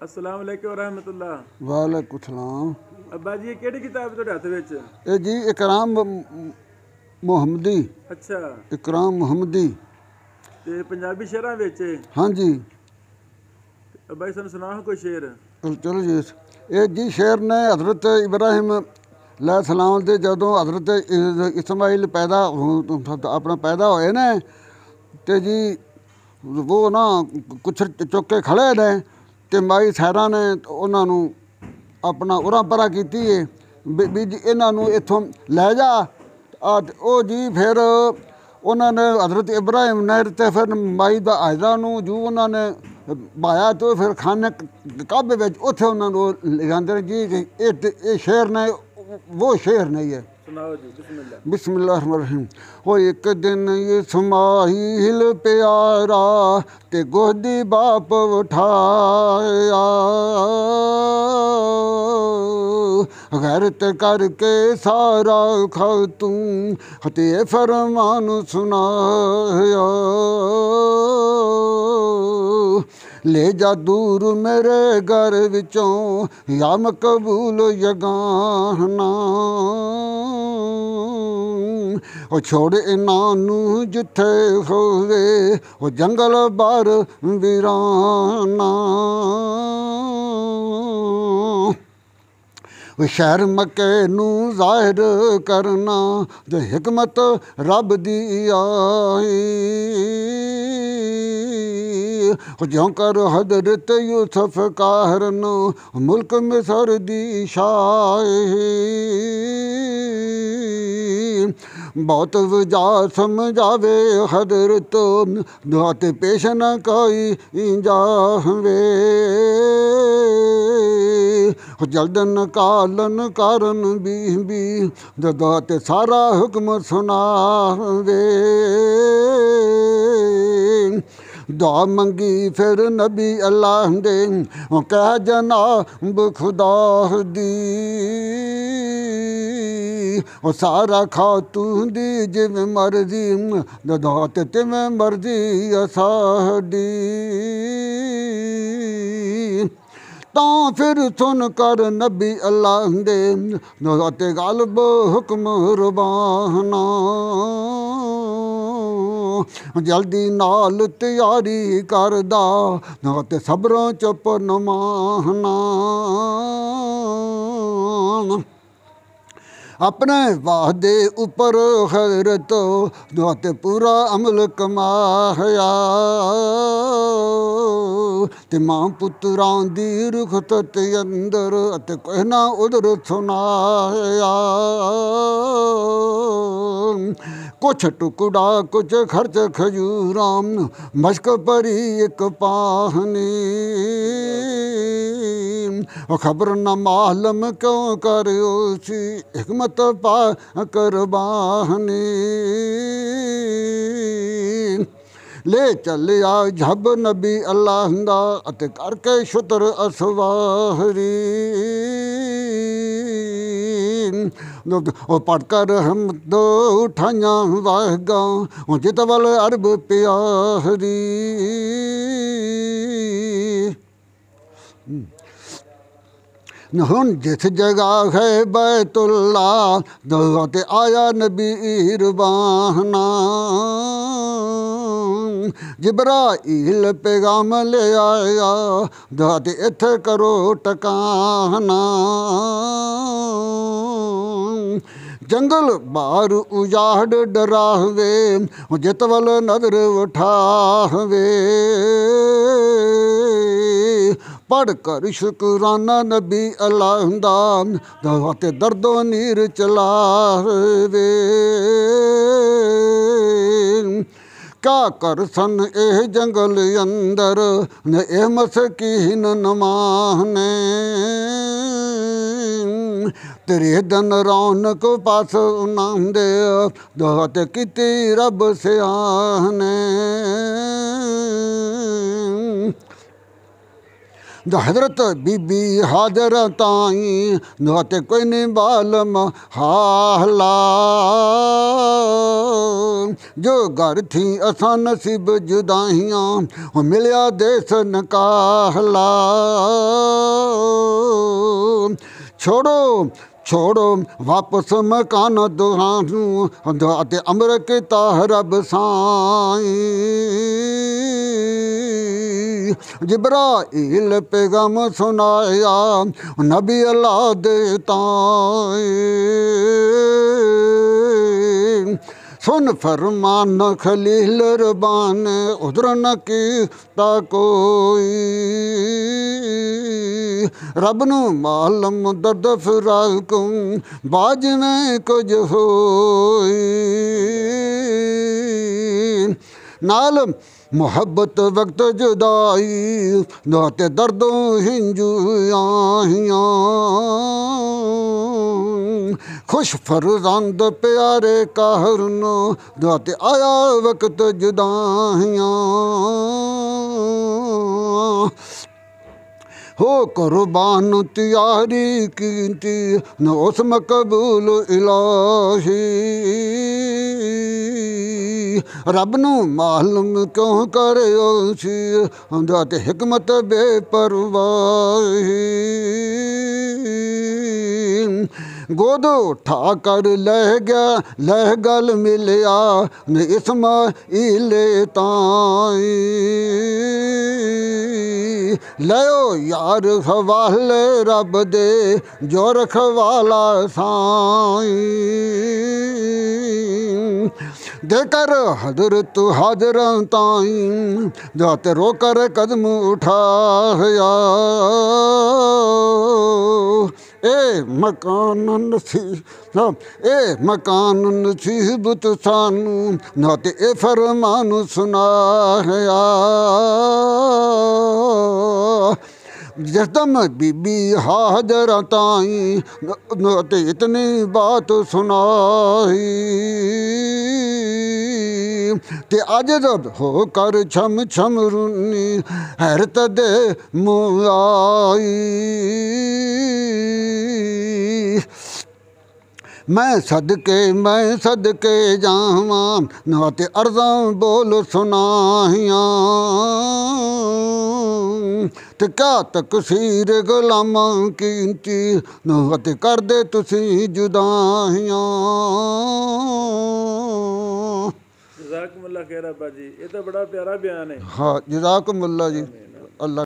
अस्सलाम वालेकुम रहमतुल्लाह। वालेकुम सलाम। अब्बा जी, ये केड़ी किताब तुहाडे हत्थ विच? ये जी इकराम मुहम्मदी। अच्छा, इकराम मुहम्मदी। ते पंजाबी शेरां विच? हाँ जी। अब्बा जी सानू सुनाओ कोई शेर। चलो जी, ये जी शेर ने हज़रत इब्राहिम सलाम दे जदों हज़रत इस्माइल पैदा अपना पैदा होए ने ते जी वो ना कुछ चुक के खड़े ने ते माई सैरा ने उन्होंने अपना उरा परा की भी जी इन्हों इतों लै जा। ओ जी फिर उन्होंने हज़रत इब्राहिम ने ते फिर माई दा आयदा जू उन्होंने भाया तो फिर खाने काबे में उत्थे उन्होंने ले जाते जी। ये शेर ने वो शेर नहीं है। सुनाओ जी, बिस्मिल्लाह। बिस्मिल्लाहिर्रहमानिर्रहीम। हो एक दिन इस्माइल प्यारा ते गोदी बाप उठाया, गैरत करके सारा खातूं ते फरमान सुनाया, ले जा दूर मेरे घर विचों या मकबूल यगाना, ओ छोड़ इन्हां जिथे होवे ओ जंगल बार वीराना, शहर मक्के नू ज़ाहिर करना ते हिकमत रब दी आई, ज्यों कर हज़रत यूसुफ कहरन मुल्क मिस्र दी शाही, बहुत वजा समझावे हज़रत दात पेश न कोई जावे, जल्द नकालन कारण भी दात सारा हुक्म सुनावे, दुआ मंगी फिर नबी अल्लाह दे कह जनाब खुदा दी, ओ सारा खातू दी जिवें मर्जी दात तिवें मर्जी साडी, तां फिर सुन कर नबी अल्लाह दे ते गालब हुक्म रुबाना, जल्दी नाल तैयारी करदा ते सबरों चुप नमाना, अपने वादे उपर खैरत ते पूरा अमल कमाया, ते मां पुत्रां दी रुखत ते अंदर ते कोई ना उधर सुनाया, कुछ टुकड़ा कुछ खर्च खजूरां मश्क परी एक पाहनी, खबर न मालम क्यों करो सी हिकमत पा करबानी, ले चलिया झब नबी अल्लाह दा अते करके शुतर असवारी, ओ पढ़कर हम दो उठाइया वागा जित वल अरब प्यारी, हुन जिस जगह है बैतुल्ला ते आया नबी रबाना, जिब्राईल पैगाम ले आया ते इत्थे करो टकाना, जंगल बार उजाड़ डरावे जित वल नजर उठावे, पढ़ कर शुक्राना नबी अल्लाह दा ते दर्दो नीर चलावे, क्या कर सन एह जंगल अंदर न ए मसकीन न माने, तेरे दन रौनक पास नांदे दात किती रब सियाने, हजरत बीबी हाजर ताई ते कोई नहीं बालम हाला जो घर थी असां नसीब जुदाइयां मिलिया देस नकाहला छोड़ो छोड़ो वापस मकान दुहानू ते अमर के ताहरब साई जिब्राइल पैगाम सुनाया नबी अल्लाह दे ताई सुन फरमान खलील रबान उधर न कीता कोई रब नू मालम दर्द फिराकुम बाज में कुछ होई नाल मुहब्बत वक्त जुदाई नाते दर्दों हिंजुआहियां खुश फरजंद प्यारे कहरनो नाते आया वक्त जुदाइयां हो कुर्बान तैयारी कीती न उस मकबूल इलाही रब नू मालूम क्यों करे सी ते हिकमत बेपरवाही गोद उठा कर लह गल मिलिया न इस्माइल ताई लयो यार हवाले रब दे जो रखवाला साई देकर हजरत हाजर ताई जाते रोकर कदम उठाया ए मकान नसीब सानू नाते ए फरमान सुनाया जदम बीबी हाजर ताई नाते इतनी बात सुनाई ते अज जब होकर छम छम रुनी हैरत दे मुँह आई मैं सदके जावां नाते अर्ज़ां बोल सुनाहियां ते क्या तकसीर गुलामां कीती नाते कर दे तुसी जुदाइयां जज़ाकुमुल्लाह खैर अब्बा जी, ये तो बड़ा प्यारा बयान है। हाँ जज़ाकुमुल्लाह जी अल्लाह